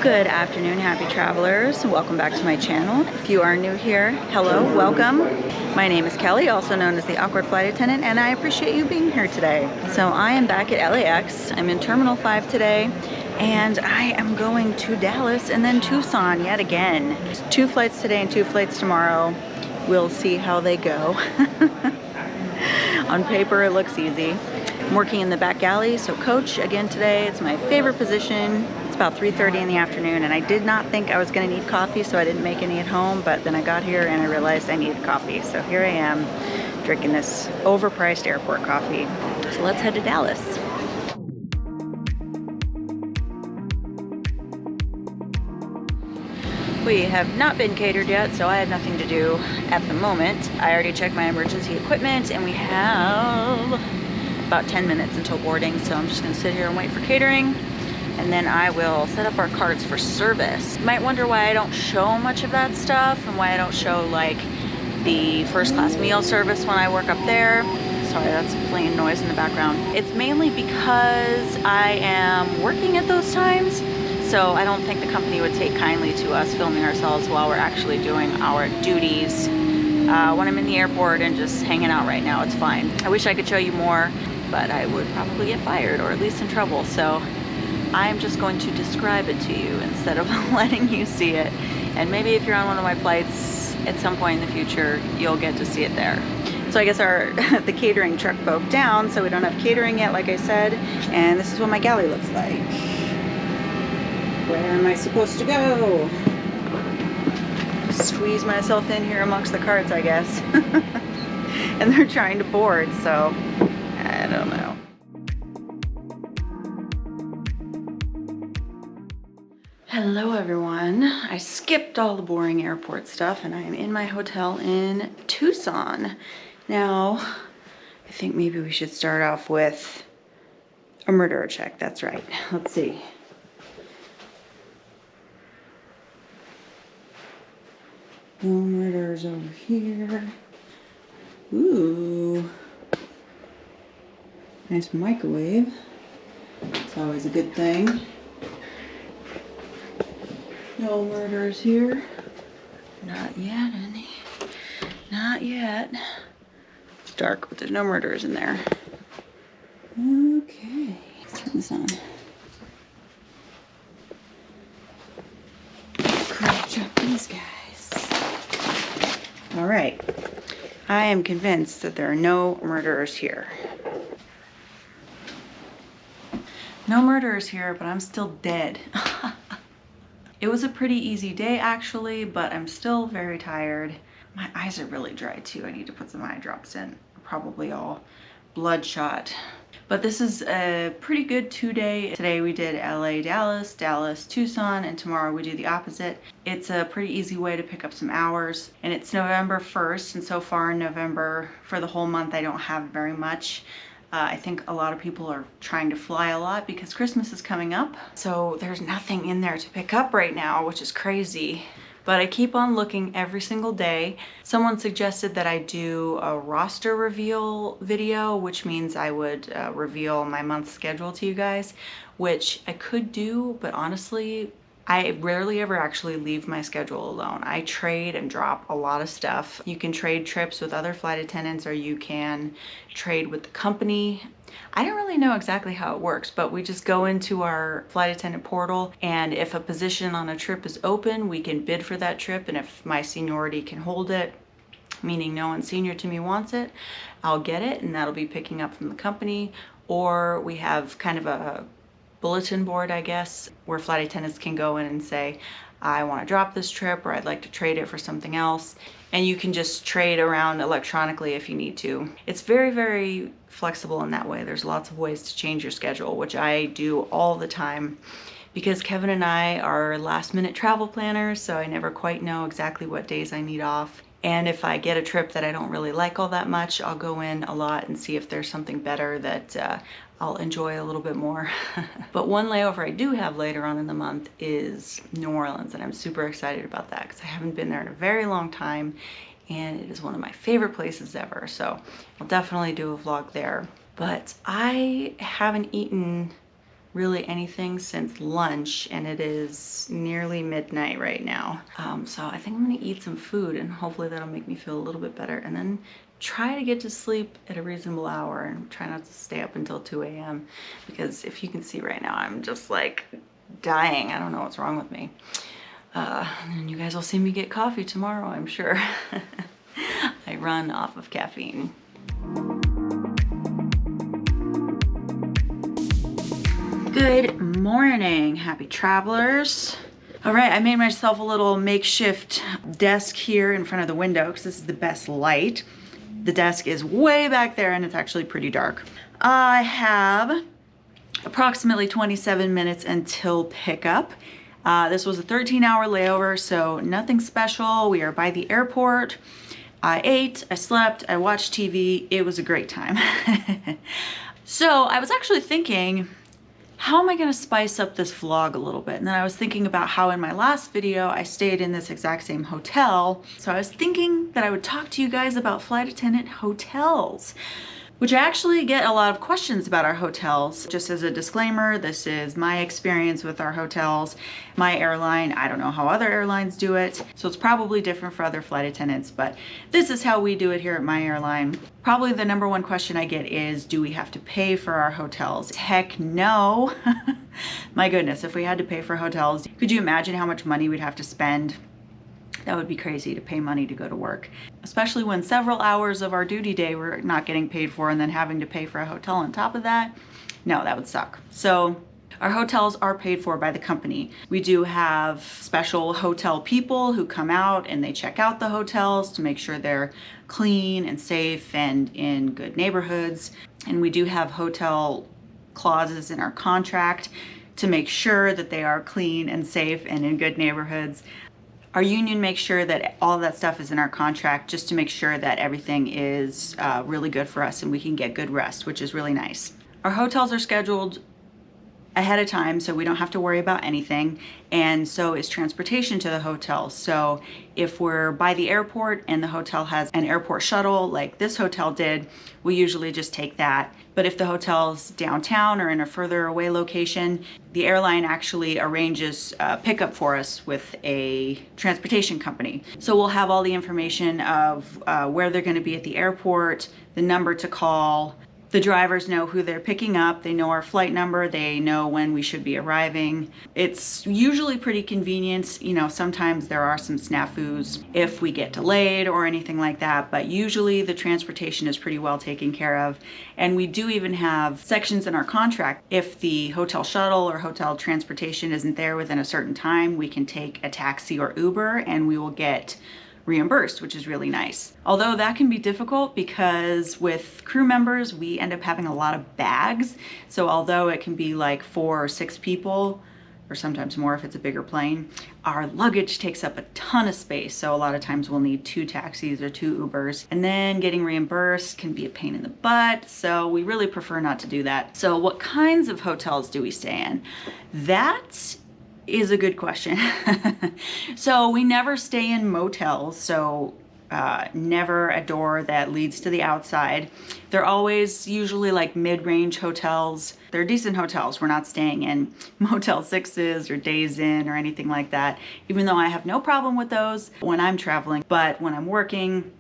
Good afternoon, happy travelers. Welcome back to my channel. If you are new here, hello, welcome. My name is Kelly, also known as the Awkward Flight Attendant, and I appreciate you being here today. So I am back at LAX. I'm in Terminal 5 today, and I am going to Dallas and then Tucson yet again. 2 flights today and 2 flights tomorrow. We'll see how they go. On paper, it looks easy. I'm working in the back galley, so coach again today. It's my favorite position. It's about 3:30 in the afternoon, and I did not think I was going to need coffee, so I didn't make any at home, but then I got here and I realized I needed coffee. So here I am drinking this overpriced airport coffee. So let's head to Dallas. We have not been catered yet, so I have nothing to do at the moment. I already checked my emergency equipment, and we have about 10 minutes until boarding, so I'm just gonna sit here and wait for catering, and then I will set up our carts for service. You might wonder why I don't show much of that stuff and why I don't show like the first class meal service when I work up there. Sorry, that's playing noise in the background. It's mainly because I am working at those times, so I don't think the company would take kindly to us filming ourselves while we're actually doing our duties. When I'm in the airport and just hanging out right now, it's fine. I wish I could show you more, but I would probably get fired or at least in trouble. So I'm just going to describe it to you instead of letting you see it. And maybe if you're on one of my flights at some point in the future, you'll get to see it there. So I guess the catering truck broke down, so we don't have catering yet, like I said. And this is what my galley looks like. Where am I supposed to go? Squeeze myself in here amongst the carts, I guess. And they're trying to board, so I don't know. Hello everyone. I skipped all the boring airport stuff and I am in my hotel in Tucson. Now, I think maybe we should start off with a murderer check. That's right. Let's see. No murderers over here. Ooh. Nice microwave. It's always a good thing. No murderers here. Not yet, any. Not yet. It's dark, but there's no murderers in there. Okay. Let's turn this on. Crouch up these guys. All right, I am convinced that there are no murderers here. No murderers here, but I'm still dead. It was a pretty easy day actually, but I'm still very tired. My eyes are really dry too. I need to put some eye drops in. Probably all bloodshot. But this is a pretty good 2-day. Today we did LA, Dallas, Dallas, Tucson, and tomorrow we do the opposite. It's a pretty easy way to pick up some hours. And it's November 1st, and so far in November, for the whole month, I don't have very much. I think a lot of people are trying to fly a lot because Christmas is coming up. So there's nothing in there to pick up right now, which is crazy. But I keep on looking every single day. Someone suggested that I do a roster reveal video, which means I would reveal my month's schedule to you guys, which I could do, but honestly, I rarely ever actually leave my schedule alone. I trade and drop a lot of stuff. You can trade trips with other flight attendants, or you can trade with the company. I don't really know exactly how it works, but we just go into our flight attendant portal, and if a position on a trip is open, we can bid for that trip, and if my seniority can hold it, meaning no one senior to me wants it, I'll get it, and that'll be picking up from the company. Or we have kind of a bulletin board, I guess, where flight attendants can go in and say, I want to drop this trip, or I'd like to trade it for something else. And you can just trade around electronically if you need to. It's very, very flexible in that way. There's lots of ways to change your schedule, which I do all the time because Kevin and I are last minute travel planners, so I never quite know exactly what days I need off. And if I get a trip that I don't really like all that much, I'll go in a lot and see if there's something better that I'll enjoy a little bit more. But one layover I do have later on in the month is New Orleans, and I'm super excited about that because I haven't been there in a very long time, and it is one of my favorite places ever. So I'll definitely do a vlog there. But I haven't eaten really anything since lunch, and it is nearly midnight right now. So I think I'm gonna eat some food, and hopefully that'll make me feel a little bit better, and then try to get to sleep at a reasonable hour and try not to stay up until 2 a.m. because if you can see right now, I'm just like dying. I don't know what's wrong with me. And you guys will see me get coffee tomorrow, I'm sure. I run off of caffeine. Good morning, happy travelers. All right, I made myself a little makeshift desk here in front of the window because this is the best light. The desk is way back there and it's actually pretty dark. I have approximately 27 minutes until pickup. This was a 13-hour layover, so nothing special. We are by the airport. I ate, I slept, I watched TV. It was a great time. So I was actually thinking, how am I gonna spice up this vlog a little bit? And then I was thinking about how in my last video, I stayed in this exact same hotel. So I was thinking that I would talk to you guys about flight attendant hotels, which I actually get a lot of questions about our hotels. Just as a disclaimer, this is my experience with our hotels. My airline, I don't know how other airlines do it, so it's probably different for other flight attendants, but this is how we do it here at my airline. Probably the number one question I get is, do we have to pay for our hotels? Heck no. My goodness, if we had to pay for hotels, could you imagine how much money we'd have to spend? That would be crazy to pay money to go to work, especially when several hours of our duty day we're not getting paid for and then having to pay for a hotel on top of that. No, that would suck. So our hotels are paid for by the company. We do have special hotel people who come out and they check out the hotels to make sure they're clean and safe and in good neighborhoods. And we do have hotel clauses in our contract to make sure that they are clean and safe and in good neighborhoods. Our union makes sure that all of that stuff is in our contract just to make sure that everything is really good for us and we can get good rest, which is really nice. Our hotels are scheduled ahead of time, so we don't have to worry about anything, and so is transportation to the hotel. So if we're by the airport and the hotel has an airport shuttle like this hotel did, we usually just take that. But if the hotel's downtown or in a further away location, the airline actually arranges pickup for us with a transportation company. So we'll have all the information of where they're going to be at the airport, the number to call. The drivers know who they're picking up, they know our flight number, they know when we should be arriving. It's usually pretty convenient. You know, sometimes there are some snafus if we get delayed or anything like that, but usually the transportation is pretty well taken care of. And we do even have sections in our contract. If the hotel shuttle or hotel transportation isn't there within a certain time, we can take a taxi or Uber and we will get reimbursed, which is really nice. Although that can be difficult because with crew members, we end up having a lot of bags. So although it can be like 4 or 6 people, or sometimes more if it's a bigger plane, our luggage takes up a ton of space. So a lot of times we'll need 2 taxis or 2 Ubers, and then getting reimbursed can be a pain in the butt. So we really prefer not to do that. So what kinds of hotels do we stay in? That is a good question. So we never stay in motels, so never a door that leads to the outside. They're always usually like mid-range hotels. They're decent hotels. We're not staying in Motel 6s or Days Inn or anything like that, even though I have no problem with those when I'm traveling. But when I'm working,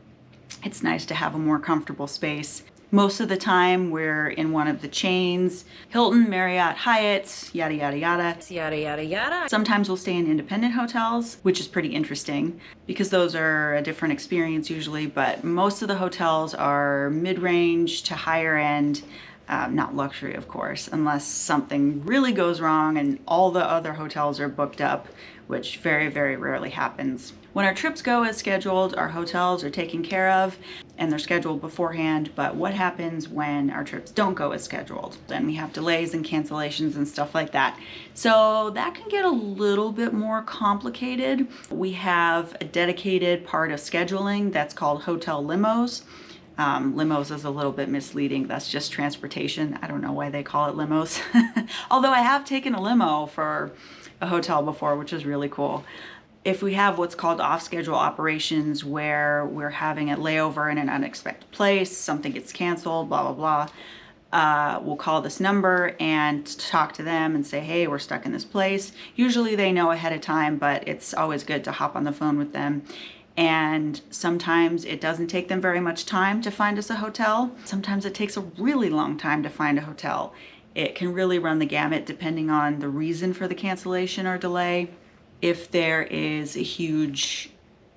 it's nice to have a more comfortable space. Most of the time we're in one of the chains, Hilton, Marriott, Hyatt, yada, yada, yada. Yada, yada, yada. Sometimes we'll stay in independent hotels, which is pretty interesting because those are a different experience usually, but most of the hotels are mid-range to higher end, not luxury, of course, unless something really goes wrong and all the other hotels are booked up, which very, very rarely happens. When our trips go as scheduled, our hotels are taken care of and they're scheduled beforehand, but what happens when our trips don't go as scheduled? Then we have delays and cancellations and stuff like that. So that can get a little bit more complicated. We have a dedicated part of scheduling that's called hotel limos. Limos is a little bit misleading. That's just transportation. I don't know why they call it limos. Although I have taken a limo for a hotel before, which is really cool. If we have what's called off-schedule operations where we're having a layover in an unexpected place, something gets canceled, blah, blah, will call this number and talk to them and say, hey, we're stuck in this place. Usually they know ahead of time, but it's always good to hop on the phone with them. And sometimes it doesn't take them very much time to find us a hotel. Sometimes it takes a really long time to find a hotel. It can really run the gamut depending on the reason for the cancellation or delay. If there is a huge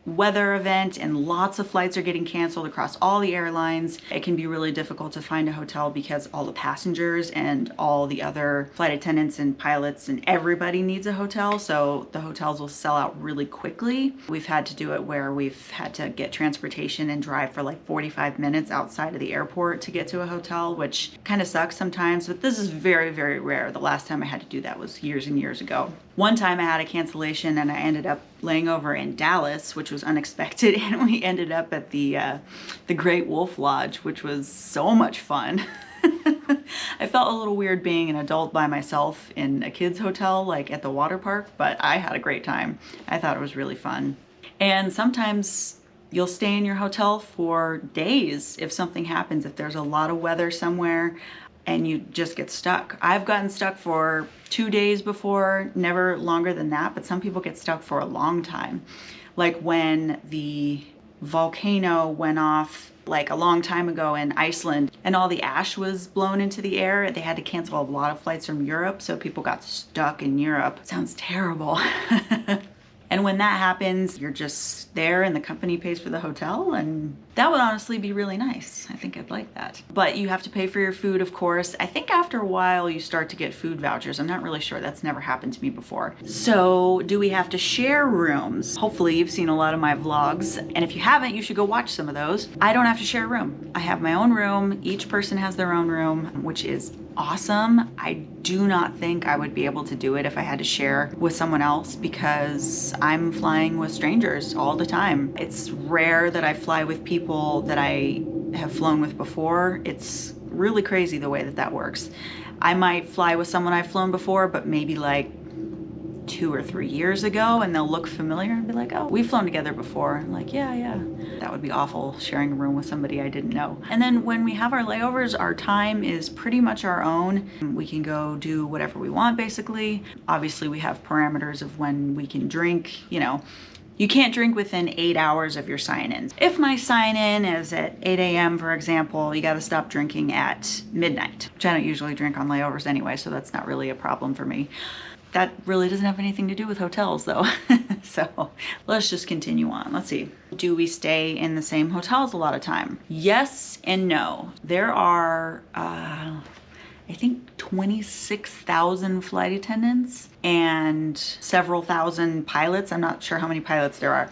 weather event and lots of flights are getting canceled across all the airlines, it can be really difficult to find a hotel because all the passengers and all the other flight attendants and pilots and everybody needs a hotel, so the hotels will sell out really quickly. We've had to do it where we've had to get transportation and drive for like 45 minutes outside of the airport to get to a hotel, which kind of sucks sometimes, but this is very, very rare. The last time I had to do that was years and years ago. One time I had a cancellation and I ended up laying over in Dallas, which was unexpected, and we ended up at the Great Wolf Lodge, which was so much fun. I felt a little weird being an adult by myself in a kids hotel, like at the water park, but I had a great time. I thought it was really fun. And sometimes you'll stay in your hotel for days if something happens, if there's a lot of weather somewhere and you just get stuck. I've gotten stuck for 2 days before, never longer than that, but some people get stuck for a long time. Like when the volcano went off like a long time ago in Iceland and all the ash was blown into the air, they had to cancel a lot of flights from Europe, so people got stuck in Europe. Sounds terrible. And when that happens, you're just there and the company pays for the hotel, and that would honestly be really nice. I think I'd like that. But you have to pay for your food, of course. I think after a while you start to get food vouchers. I'm not really sure. That's never happened to me before. So do we have to share rooms? Hopefully you've seen a lot of my vlogs, and if you haven't, you should go watch some of those. I don't have to share a room. I have my own room. Each person has their own room, which is awesome. I do not think I would be able to do it if I had to share with someone else because I'm flying with strangers all the time. It's rare that I fly with people that I have flown with before. It's really crazy the way that that works. I might fly with someone I've flown before, but maybe like 2 or 3 years ago, and they'll look familiar and be like, oh, we've flown together before. I'm like, yeah. That would be awful, sharing a room with somebody I didn't know. And then when we have our layovers, our time is pretty much our own. We can go do whatever we want, basically. Obviously, we have parameters of when we can drink, you know. You can't drink within 8 hours of your sign-in. If my sign-in is at 8 a.m., for example, you gotta stop drinking at midnight, which I don't usually drink on layovers anyway, so that's not really a problem for me. That really doesn't have anything to do with hotels though. So let's just continue on. Let's see. Do we stay in the same hotels a lot of time? Yes and no. There are, I think 26,000 flight attendants and several thousand pilots. I'm not sure how many pilots there are.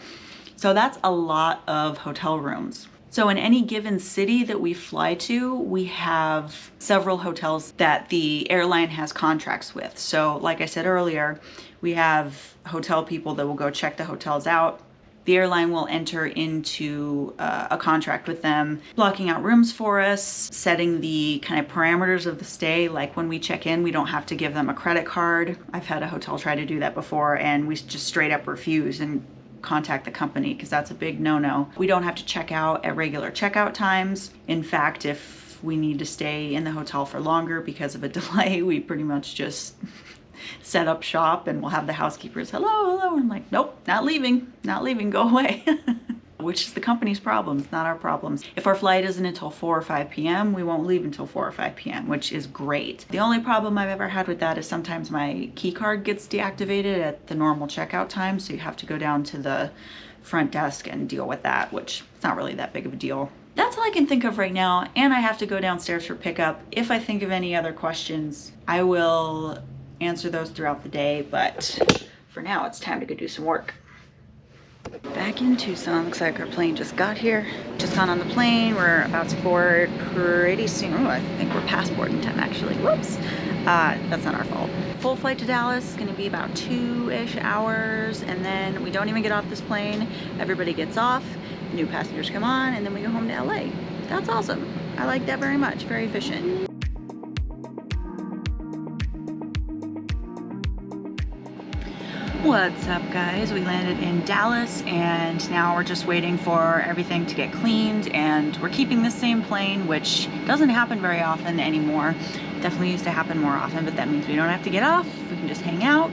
So that's a lot of hotel rooms. So in any given city that we fly to, we have several hotels that the airline has contracts with. So like I said earlier, we have hotel people that will go check the hotels out. The airline will enter into a contract with them, blocking out rooms for us, setting the kind of parameters of the stay. Like when we check in, we don't have to give them a credit card. I've had a hotel try to do that before, and we just straight up refuse and contact the company because that's a big no-no. We don't have to check out at regular checkout times. In fact, if we need to stay in the hotel for longer because of a delay, we pretty much just set up shop and we'll have the housekeepers, hello. And I'm like, nope, not leaving, go away. Which is the company's problems, not our problems. If our flight isn't until 4 or 5 p.m., we won't leave until 4 or 5 p.m., which is great. The only problem I've ever had with that is sometimes my key card gets deactivated at the normal checkout time, so you have to go down to the front desk and deal with that, which is not really that big of a deal. That's all I can think of right now, and I have to go downstairs for pickup. If I think of any other questions, I will answer those throughout the day, but for now, it's time to go do some work. Back in Tucson. Looks like our plane just got here. Just got on the plane. We're about to board pretty soon. Oh, I think we're past boarding time actually. Whoops. That's not our fault. Full flight to Dallas is going to be about 2-ish hours, and then we don't even get off this plane. Everybody gets off, new passengers come on, and then we go home to LA. That's awesome. I like that very much. Very efficient. What's up, guys? We landed in Dallas and now we're just waiting for everything to get cleaned, and we're keeping the same plane, which doesn't happen very often anymore. Definitely used to happen more often, but that means we don't have to get off. We can just hang out.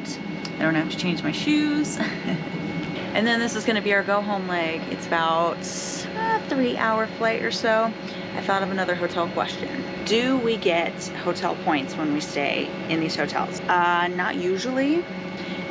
I don't have to change my shoes. And then this is gonna be our go home leg. It's about a 3-hour flight or so. I thought of another hotel question. Do we get hotel points when we stay in these hotels? Not usually.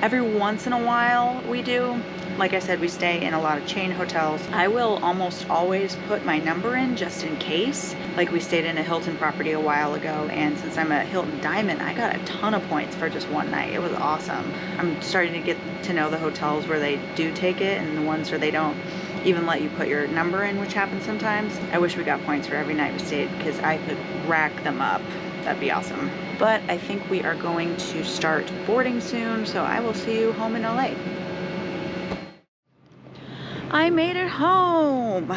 Every once in a while we do. Like I said, we stay in a lot of chain hotels. I will almost always put my number in just in case. Like we stayed in a Hilton property a while ago, and since I'm a Hilton Diamond, I got a ton of points for just one night. It was awesome. I'm starting to get to know the hotels where they do take it and the ones where they don't even let you put your number in, which happens sometimes. I wish we got points for every night we stayed because I could rack them up. That'd be awesome. But I think we are going to start boarding soon, so I will see you home in LA. I made it home.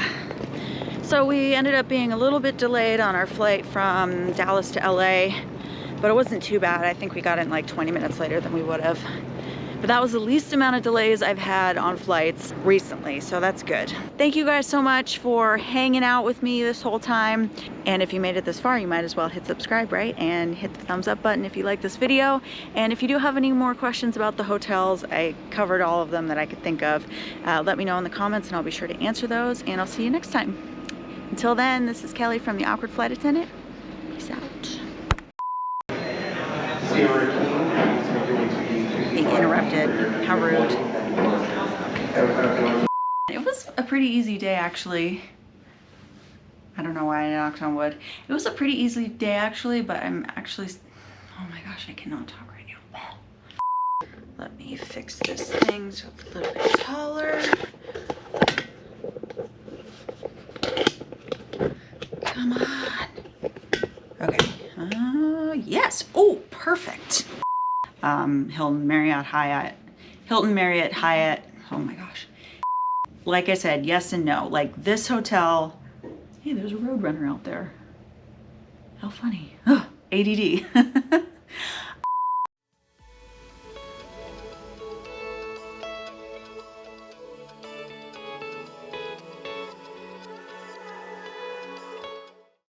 So we ended up being a little bit delayed on our flight from Dallas to LA, but it wasn't too bad. I think we got in like 20 minutes later than we would have. But that was the least amount of delays I've had on flights recently, so that's good. Thank you guys so much for hanging out with me this whole time. And if you made it this far, you might as well hit subscribe, right? And hit the thumbs up button if you like this video. And if you do have any more questions about the hotels, I covered all of them that I could think of. Let me know in the comments and I'll be sure to answer those, and I'll see you next time. Until then, this is Kelly from the Awkward Flight Attendant. Peace out. Being interrupted. How rude. It was a pretty easy day, actually. I don't know why I knocked on wood. It was a pretty easy day, actually, but I'm actually... Oh my gosh, I cannot talk right now. Let me fix this thing so it's a little bit taller. Come on. Okay. Yes. Oh, perfect. Hilton, Marriott, Hyatt. Hilton, Marriott, Hyatt. Oh my gosh. Like I said, yes and no. Like this hotel. Hey, there's a roadrunner out there. How funny. Oh, ADD.